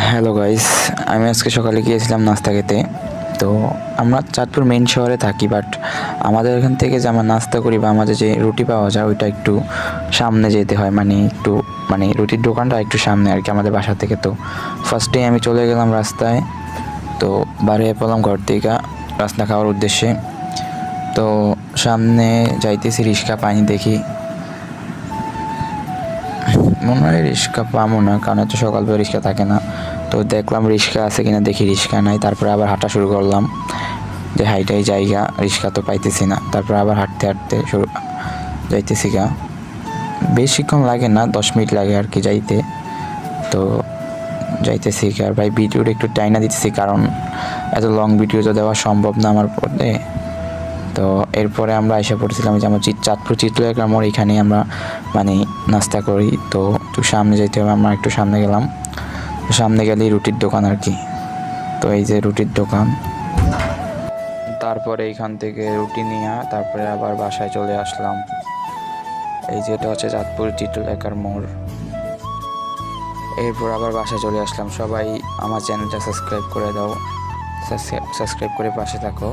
Hello guys, আমি আজকে সকালে গিয়েছিলাম নাস্তা খেতে। তো আমরা চাঁদপুর মেইন শহরে থাকি, বাট আমাদের এখান থেকে যে আমরা নাস্তা করি বা আমাদের যে রুটি পাওয়া যায় ওইটা একটু সামনে যেতে হয়, মানে রুটির দোকানটা একটু সামনে আর কি আমাদের বাসা থেকে। তো ফার্স্টে আমি চলে গেলাম রাস্তায়, তো বাড়িয়ে পড়লাম ঘর থেকে রাস্তা খাওয়ার উদ্দেশ্যে। তো সামনে যাইতেছি, রিক্সা পাইনি দেখি, মনে হয় রিক্সা পাবো না, কারণ এত সকালবেলা রিক্সা থাকে না। তো দেখলাম রিক্সা আছে কিনা, দেখি রিক্সা নাই। তারপরে আবার হাঁটা শুরু করলাম, যে হাইটাই জায়গা, রিক্সা তো পাইতেছি না। তারপরে আবার হাঁটতে হাঁটতে যাইতেছি গা। বেশিক্ষণ লাগে না, 10 মিনিট লাগে আর কি যাইতে। তো যাইতেছি গা। আর ভাই ভিডিওটা একটু টাইনা দিতেছি, কারণ এত লং ভিডিও তো দেওয়া সম্ভব না আমার পথে। তো এরপরে আমরা এসে পড়েছিলাম যে আমার চাঁদপুর চিত্রলেখা মোড়, এখানেই আমরা মানে নাস্তা করি। তো একটু সামনে যেতে হবে, আমরা একটু সামনে গেলাম। সামনে গেলেই রুটির দোকান আর কি। তো এই যে রুটির দোকান, তারপরে এইখান থেকে রুটি নিয়ে তারপরে আবার বাসায় চলে আসলাম। এই যে এটা হচ্ছে চাঁদপুর চিত্রলেখার মোড়। এরপর আবার বাসায় চলে আসলাম। সবাই আমার চ্যানেলটা সাবস্ক্রাইব করে দাও, সাবস্ক্রাইব করে পাশে থাকো।